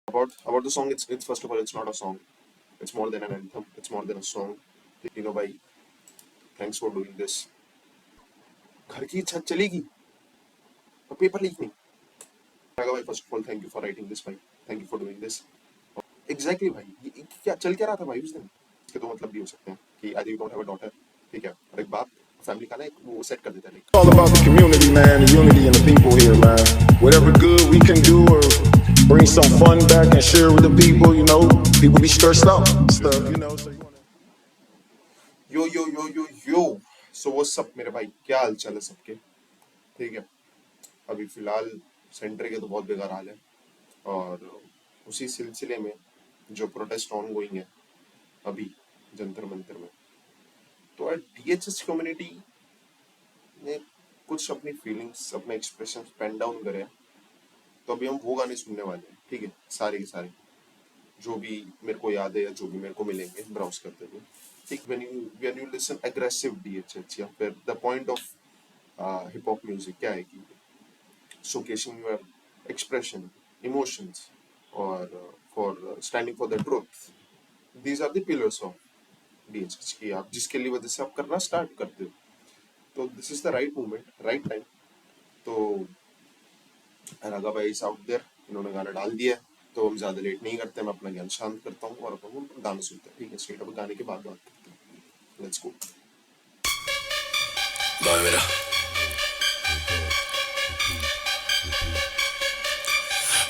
About the song, it's first of all, it's not a song. It's more than an anthem. It's more than a song. भाई, thanks for doing this. घर की छत चलेगी और paper leak नहीं। भाई, first of all, thank you for writing this भाई. Thank you for doing this. Exactly भाई, क्या चल क्या रहा था भाई उस दिन? इसके दो मतलब भी हो सकते हैं कि either you don't have a daughter, ठीक है, और एक बाप फैमिली का ना एक वो सेट कर देता है like. All about the community, man, the unity and the people here, man. Whatever good we can do or bring some fun back and share with the people, you know, people be stressed out and stuff, you know. So you wanna... yo. So what's up मेरे भाई, क्या हाल चाल है सबके? ठीक है, अभी फिलहाल सेंटर के तो बहुत बेकार हाल है, और उसी सिलसिले में जो प्रोटेस्ट ऑन गोइंग है अभी जंतर मंतर में, तो डीएचएस कम्युनिटी ने कुछ अपनी फीलिंग्स, अपने एक्सप्रेशन पेन डाउन करे हैं. तो अभी हम वो गाने सुनने वाले हैं, ठीक है, सारे के सारे जो भी मेरे को याद है या जो भी मेरे को मिलेंगे ब्राउज करते हुए. ठीक, when you listen aggressive DHH या फिर the point of hip hop music क्या है कि showcasing your expression, emotions, or for standing for the truth. These are the pillars of DHH की आप जिसके लिए वजह से आप करना स्टार्ट करते हो. तो this is the right moment, right time. तो रागा भाई इज आउट देयर, इन्होंने गाना डाल दिया है, तो हम ज्यादा लेट नहीं करते, मैं अपना ज्ञान शांत करता हूँ और अपन गाना सुनते हैं. ठीक है, स्ट्रेट अप गाने के बाद बात करते हैं. Let's go. बाय मेरा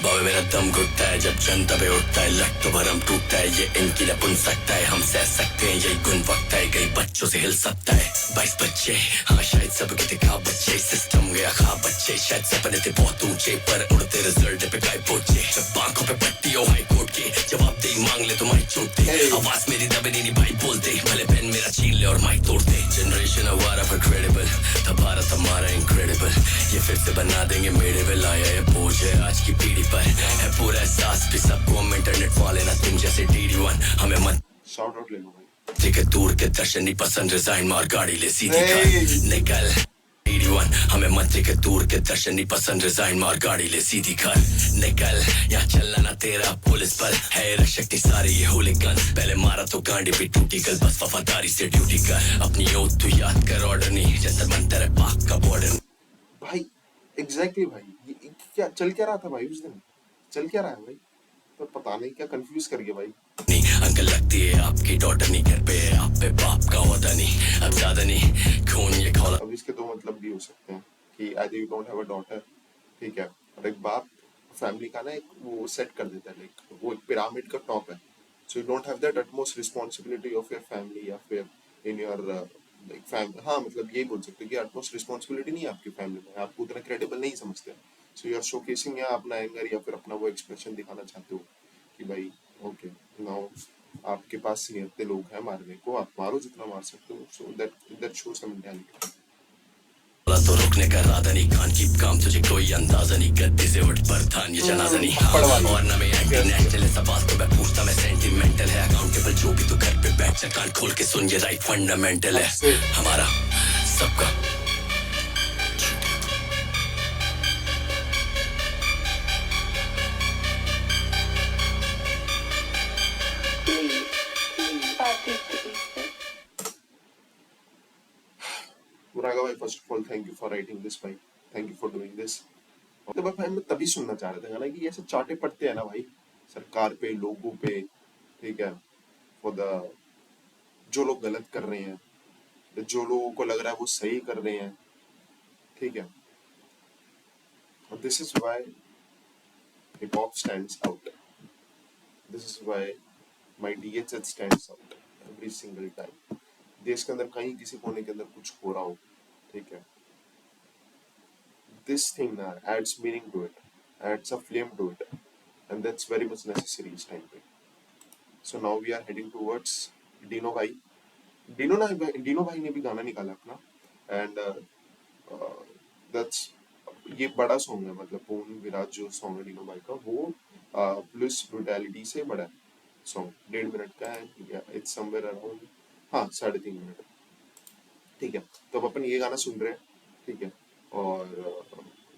बाबे मेरा दम घुटता है जब जनता पे उठता है, लट तो भरम टूटता है, ये इनकी न बुन सकता है, हम सह सकते हैं यही गुण वक्त है, कई बच्चों से हिल सकता है. 22 बच्चे, हाँ शायद सबके थे खा बच्चे, सिस्टम गया खा बच्चे, शायद सपने थे बहुत ऊंचे पर उड़ते रिजल्ट पे काय पहुंचे. जब आंखों पे पट्टी हो हाई कोर्ट के जवाब दे मांग ले तो माइक चोट दे, आवाज मेरी दबे नहीं भाई बोलते, भले पेन मेरा छीन ले और माइक तोड़ दे. जनरेशन हमारा पर क्रेडिबल था, भारत हमारा इनक्रेडिबल, ये फिर से बना देंगे मेडेबल. आया ये बोझ है आज की पीढ़ी पर, है पूरा एहसास भी सबको, हम इंटरनेट वाले ना तुम जैसे DD1, हमें मत शाउट आउट ले लो भाई. ठीक है, दूर के दर्शन नहीं पसंद, रिजाइन मार गाड़ी ले सीधी कर निकल. DD1 हमें मंत्री के दूर के दर्शन नहीं पसंद, रिजाइन मार गाड़ी ले सीधी कर निकल. यहाँ चलना ना तेरा पुलिस बल है, रक्षक नहीं सारे ये होलीगन, पहले मारा तो गांडी भी टूटी, कल बस वफादारी से ड्यूटी कर, अपनी ओथ तू याद कर, ऑर्डर नहीं जंतर मंतर है पाक का बॉर्डर. भाई एग्जैक्टली भाई, ये क्या चल क्या रहा था भाई उस दिन? चल क्या रहा है भाई? तो पता नहीं क्या कंफ्यूज कर गया भाई. नहीं अंकल लगती है आपकी डॉटर नहीं, घर पे आप पे बाप का होता नहीं, अब ज्यादा नहीं खून ये खोला. अब इसके दो मतलब भी हो सकते हैं कि either you don't have a daughter, ठीक है, और एक बाप फैमिली का ना एक वो सेट कर देता है, लाइक वो एक पिरामिड का टॉप है. So you don't have that utmost responsibility of your family या फिर इन योर लाइक फैमिली. हाँ मतलब यही बोल सकते हो कि अटमोस्ट रिस्पॉन्सिबिलिटी नहीं है आपकी फैमिली में, आपको उतना क्रेडिबल नहीं समझते. सो यू आर शोकेसिंग या अपना एंगर या फिर अपना वो एक्सप्रेशन दिखाना चाहते हो कि भाई ओके नाउ आपके पास ये इतने लोग हैं मारने को, आप मारो जितना मार सकते हो. So that shows some mentality. तो रुकने का इरादा नहीं, कान की काम तुझे कोई अंदाजा नहीं, गद्दे से उठ पर थान ये जनाजा नहीं. और ना मैं एंटी नेशनल है, सवाल तो मैं पूछता, मैं सेंटिमेंटल है, अकाउंटेबल जो भी तू घर पे बैठ जा, कान खोल के सुन, ये राइट फंडामेंटल है हमारा सबका. राघव भाई, first of all thank you for writing this भाई. Thank you for doing this. तो भाई मैं तभी सुनना चाह रहा था गाना कि ऐसे चाटे पड़ते हैं ना भाई सरकार पे, लोगों पे, ठीक है, फॉर द जो लोग गलत कर रहे हैं, जो लोगों को लग रहा है वो सही कर रहे हैं, ठीक है. और this is why hip hop stands out. This is why my DHH stands out every single time. देश के अंदर कहीं किसी कोने के अंदर कुछ हो रहा हो, ठीक है, this thing now adds meaning to it, adds a flame to it, and that's very much necessary इस time पे. So now we are heading towards Dino भाई. Dino भाई ने भी गाना निकाला अपना, and that's ये बड़ा सॉन्ग है, मतलब पूर्ण विराट जो सॉन्ग है डिनो भाई का, वो पुलिस ब्रुटैलिटी से बड़ा है सॉन्ग. 1.5 मिनट का है, इट्स समवेयर अराउंड, हाँ 3.5 मिनट, ठीक है. तो अब अपन ये गाना सुन रहे हैं, ठीक है, और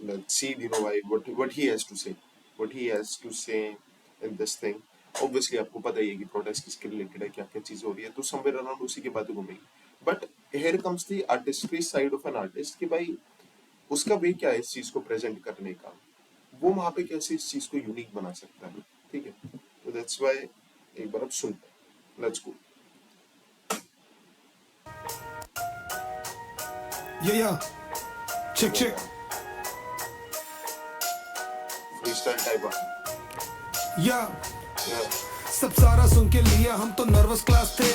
let's see Dino bhai what he has to say, what he has to say in this thing. Obviously आपको पता ही है कि प्रोटेस्ट किसके रिलेटेड है, क्या क्या चीज हो रही है, तो समवेयर अराउंड उसी की बातें घूमेगी। But here comes the artistry side of an artist कि भाई उसका वे क्या है इस चीज को प्रेजेंट करने का, वो वहां पे कैसे इस चीज को यूनिक बना सकता है। ठीक है, तो दैट्स व्हाई एक बार अब सुनते हैं, let's go. Yeah. Check. Freestyle type Yeah. या सब सारा सुन के लिया, हम तो नर्वस क्लास थे।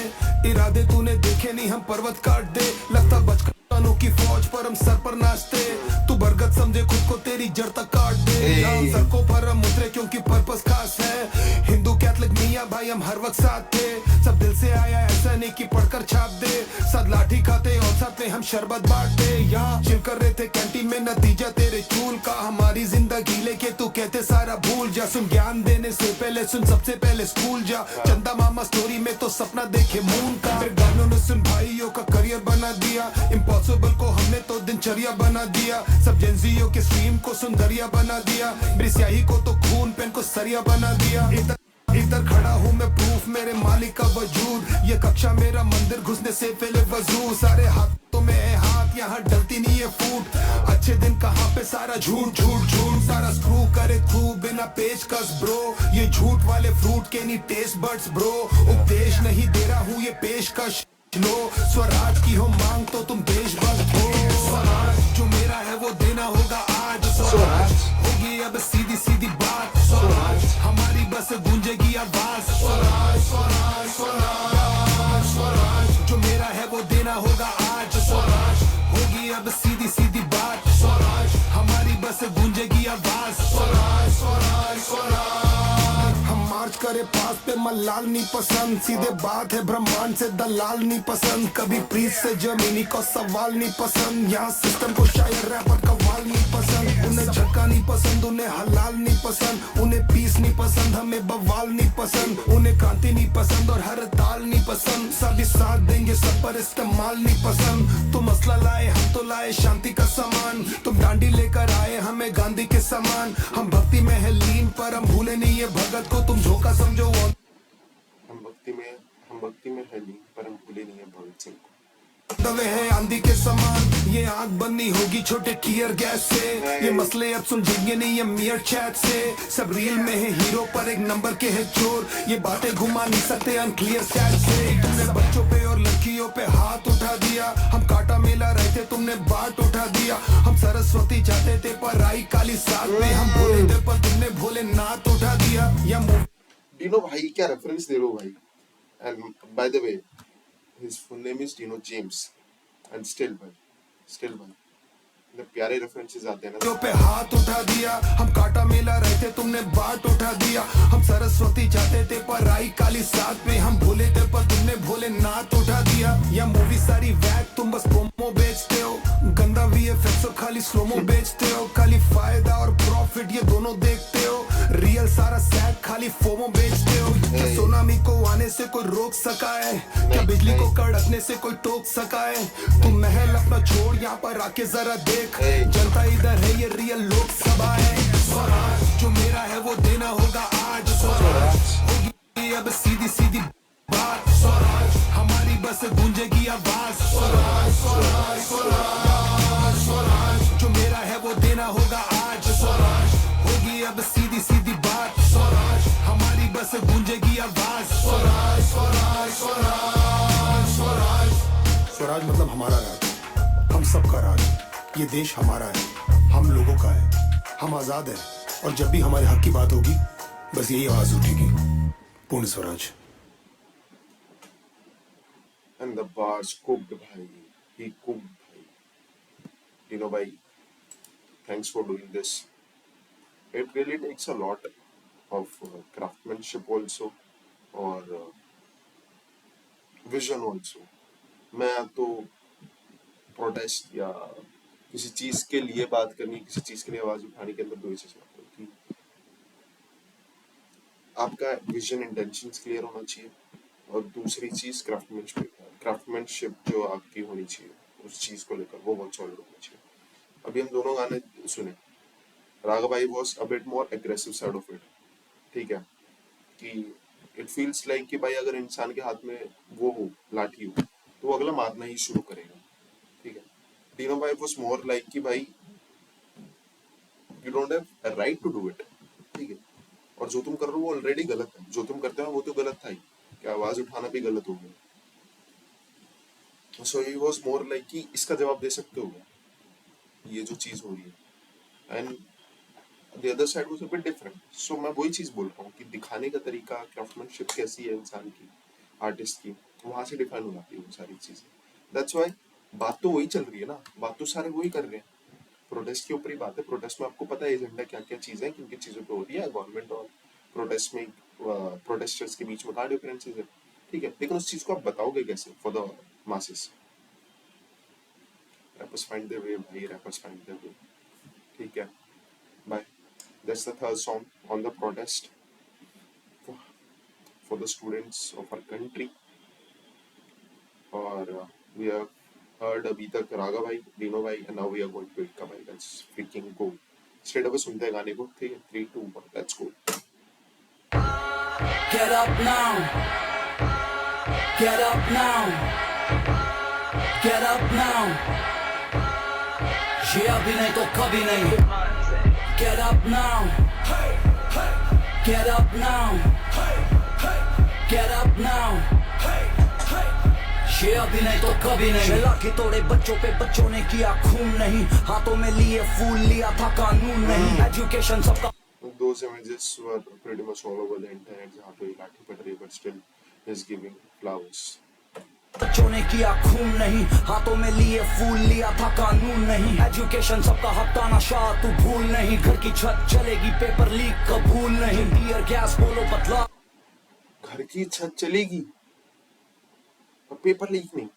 इरादे तूने देखे नहीं, हम पर्वत काट दे। लगता बचकानों की फौज पर हम सर पर नाचते। तू बरगद समझे खुद को, तेरी जड़ तक काट दे। यहाँ हम सड़कों पर हम उतरे क्योंकि पर्पस खास है। हिंदू कैथलिक मियाँ भाई हम हर वक्त साथ थे। सब दिल से आया, ऐसा नहीं कि पढ़कर छाप दे। साथ लाठी खाते और साथ में हम शरबत बांटते। यहाँ चिल कर रहे थे कैंटीन में, नतीजा तेरे चूल का। हमारी जिंदगी लेके तू कहते सारा भूल जा। सुन ज्ञान देने से पहले सुन, सबसे पहले स्कूल जा। चंदा मामा स्टोरी में तो सपना देखे मून का। फिर गानों ने सुन भाइयों का करियर बना दिया। इम्पॉसिबल को हमने तो दिनचर्या बना दिया। सब जेंजियों के स्ट्रीम को सुन दरिया बना दिया। मेरी स्याही को तो खून पेन को सरिया बना दिया। इधर खड़ा हूँ मैं, प्रूफ मेरे मालिक का वजूद। ये कक्षा मेरा मंदिर, घुसने से पहले वजू। सारे हाथों में है हाथ, यहाँ डलती नहीं है फूट। अच्छे दिन कहाँ पे सारा झूठ झूठ झूठ। सारा स्क्रू करे थ्रू बिना पेचकस ब्रो। ये झूठ वाले फ्रूट के नहीं टेस्ट बड्स ब्रो। उपदेश नहीं दे रहा हूँ, ये पेशकश लो। स्वराज की हो मांग तो तुम देशभक्त हो। स्वराज जो मेरा है वो देना होगा आज। स्वराज होगी अब सीधी सीधी बात। स्वराज हमारी बस गूंजेगी आवाज। स्वराज स्वराज स्वराज स्वराज जो मेरा है वो देना होगा आज। स्वराज होगी अब सीधी सीधी बात। स्वराज हमारी बस गूंजेगी आवाज। स्वराज स्वराज स्वराज हम मार्च करे पास पे मलाल नहीं पसंद। सीधे बात है ब्रह्मांड से दलाल नहीं पसंद। कभी प्रीत से जमीनी को सवाल नहीं पसंद। यहाँ सिस्टम को शायर रैपर का वाल नहीं पसंद। उन्हें झटका नहीं पसंद, उन्हें हलाल नहीं पसंद। उन्हें पीस नहीं पसंद, हमें बवाल नहीं पसंद। उन्हें क्रांति नहीं पसंद और हर ताल नहीं पसंद। सभी साथ देंगे सब पर इस्तेमाल नहीं पसंद। तुम मसला लाए, हम तो लाए शांति का सामान। तुम डांडी लेकर आए, हमें गांधी के समान। हम भक्ति में है लीन पर हम भूले नहीं है भगत को। तुम धोखा समझो हम भक्ति में है नहीं पर हम भूले नहीं है भगत सिंह को। दवे है आंधी के समान। ये आग बननी होगी छोटे टीयर गैस से। ये मसले अब सुलझेंगे नहीं है मियर चैट से। सब रील में है हीरो पर एक नंबर के है चोर। ये बातें घुमा नहीं सकते अनक्लियर स्टैट से। तुमने बच्चों पे और लड़कियों पे हाथ उठा दिया। हम काटा मेला रहे थे, तुमने बाट उठा दिया। हम सरस्वती चाहते थे पर आई काली साथ में। हम भोले थे पर तुमने भोलेनाथ उठा दिया। या डीनो भाई क्या रेफरेंस दे रहे हो भाई। And by the way his full name is Dino James and still भाई इतने प्यारे रेफरेंसेस आते हैं ना। पे हाथ उठा दिया। हम काटा मेला रहे थे, तुमने बाट उठा दिया। हम सरस्वती चाहते थे पर आई काली साथ में। हम भोले थे पर तुमने भोलेनाथ उठा दिया। या मूवी सारी वैक, तुम बस प्रोमो बेचते हो। गंदा वीएफएक्स और खाली स्लोमो बेचते हो। खाली फायदा और प्रॉफिट ये दोनों देखते हो। रियल सारा सैक खाली फोमो बेचते हो। क्या सुनामी को आने से कोई रोक सका है? क्या बिजली को कड़कने से कोई टोक सका है? तुम महल अपना छोड़ यहाँ पर आके जरा देख। जनता इधर है, ये रियल लोकसभा है। स्वराज जो मेरा है वो देना होगा आज। स्वराज होगी अब सीधी सीधी बात। स्वराज हमारी बस गूंजेगी आवाज। स्वराज स्वराज स्वराज स्वराज जो मेरा है वो देना होगा आज। स्वराज होगी अब सीधी सीधी बात। स्वराज हमारी बस गूंजेगी आवाज। स्वराज स्वराज स्वराज स्वराज स्वराज मतलब हमारा राज, हम सबका राज। ये देश हमारा है, हम लोगों का है। हम आजाद हैं और जब भी हमारे हक की बात होगी बस यही आवाज उठेगी, पूर्ण Swaraj. And the bars cooked भाई, he cooked भाई। Dino भाई, thanks for doing this. It really takes a lot of craftsmanship also और vision also. मैं तो प्रोटेस्ट या किसी चीज के लिए बात करनी, किसी चीज के लिए आवाज उठाने के अंदर दो ही चीज आती है कि आपका विजन इंटेंशंस क्लियर होना चाहिए और दूसरी चीज क्राफ्टमैनशिप जो आपकी होनी चाहिए उस चीज को लेकर, वो बहुत सॉलिड होना चाहिए। अभी हम दोनों गाने सुने, राघव भाई was a bit more aggressive side of it, ठीक है, कि इट फील्स लाइक कि भाई अगर इंसान के हाथ में वो हो, लाठी हो, तो वो अगला मारना ही शुरू करेगा। ठीक है, डिनो भाई वाज मोर लाइक कि भाई you don't have right to do it. ठीक है, और जो तुम कर रहे हो वो ऑलरेडी गलत है, जो तुम करते हो वो तो गलत था ही, कि आवाज उठाना भी गलत हो गया। सो ही वाज मोर लाइक कि इसका जवाब दे सकते हो ये जो चीज हो रही है। And the other side was a bit different. So मैं वही चीज बोल रहा हूँ कि दिखाने का तरीका, क्राफ्टमैनशिप कैसी है इंसान की, आर्टिस्ट की, वहां से डिफाइन हो जाती है वो सारी चीजें। दैट्स व्हाई बात तो वही चल रही है ना, बात तो सारे वही कर रहे हैं। प्रोटेस्ट के ऊपर ही बात है। प्रोटेस्ट में आपको पता है एजेंडा क्या क्या चीजें, किन किन चीजों पे हो रही है, गवर्नमेंट और प्रोटेस्ट में, प्रोटेस्टर्स के बीच में क्या डिफरेंसेस है। ठीक है, लेकिन उस चीज को आप बताओगे कैसे for the masses? Rappers find their way भाई, रैपर्स फाइंड देयर वे। ठीक है, bye. That's the third song on the protest for the students of our country. और वी हैव heard अभी तक रागा भाई, डिनो भाई, and now we are going to Ikka भाई। Let's freaking go. Straight away सुनते हैं गाने को। ठीक है, 3 2 1 let's go. Get up now, get up now, get up now. ये अभी नहीं तो कभी नहीं. Get up now, get up now, get up now. ये अभी नहीं तो कभी नहीं. शेला की तोड़े बच्चों पे बच्चों ने किया खून नहीं, हाथों में लिए फूल लिया था कानून नहीं. एजुकेशन सबका. Those images were pretty much all over the internet, जहाँ पे लाठी पड़ रही है but still is giving flowers. बच्चों ने किया खून नहीं, हाथों में लिए फूल लिया था कानून नहीं. एजुकेशन सबका हफ्ता नशा तू भूल नहीं. घर की छत चलेगी पेपर लीक कबूल नहीं. टीयर गैस बोलो बदला. घर की छत चलेगी और पेपर लीक नहीं.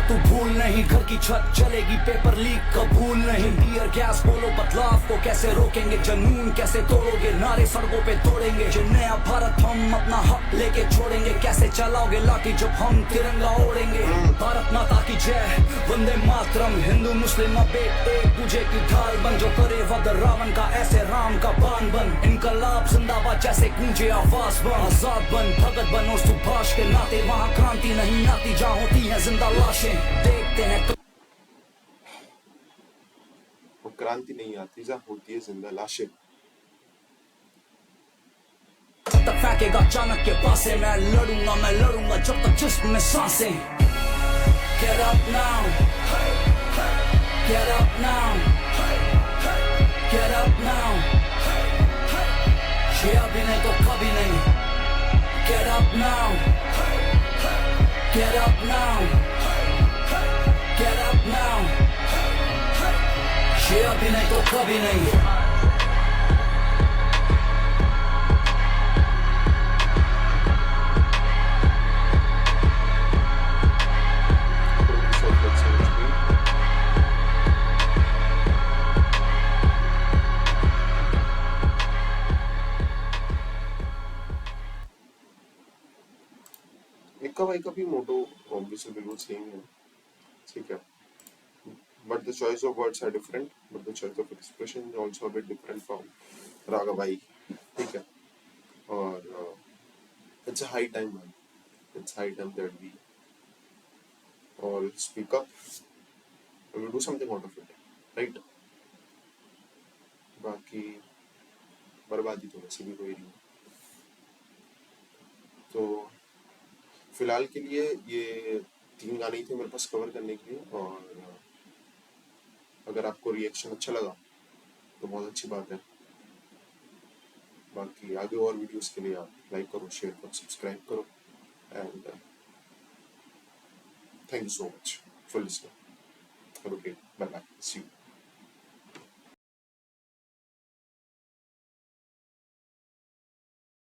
तू भूल नहीं. घर की छत चलेगी पेपर लीक कबूल नहीं. टीयर गैस बोलो बदलाव को कैसे रोकेंगे. जनून कैसे तोड़ोगे. नारे सड़कों पे तोड़ेंगे. जो नया भारत हम अपना हक लेके छोड़ेंगे. कैसे चलाओगे लाठी जब हम तिरंगा ओढ़ेंगे. भारत माता की जय, वंदे मातरम. हिंदू मुस्लिम अब एक दूजे की ढाल बन. जो करे वध रावण का ऐसे राम का बाण बन. इनकलाब जिंदाबाद जैसे गूंजे आवाज बन. आजाद बन, भगत बन और सुभाष के नाते. वहाँ क्रांति नहीं आती जहाँ होती है जिंदा लाशें. देखते हैं वो क्रांति नहीं आती जहाँ होती है जिंदा लाशें. तब तक फेंकेगा चाणक्य पासे. मैं लड़ूंगा जब तक जिस्म में सांसें. Get up now, get up now, get up now. ये अभी नहीं तो कभी नहीं. Get up now, get up now, get up now. ये अभी नहीं तो कभी नहीं. इक्का भाई का भी मोटो ऑब्वियसली बिल्कुल सेम है. ठीक है, but the choice of words are different, but the choice of expression is also a bit different from रागा भाई. ठीक है, और it's a high time man, it's high time that we all speak up and we do something out of it, right? बाकी बर्बादी तो वैसे भी कोई नहीं. तो फिलहाल के लिए ये 3 गाने ही थे मेरे पास कवर करने के लिए. और अगर आपको रिएक्शन अच्छा लगा तो बहुत अच्छी बात है. बाकी आगे और वीडियोस के लिए आप लाइक करो, शेयर करो, सब्सक्राइब करो. And thank you so much for listening. Have a great bye bye, see you.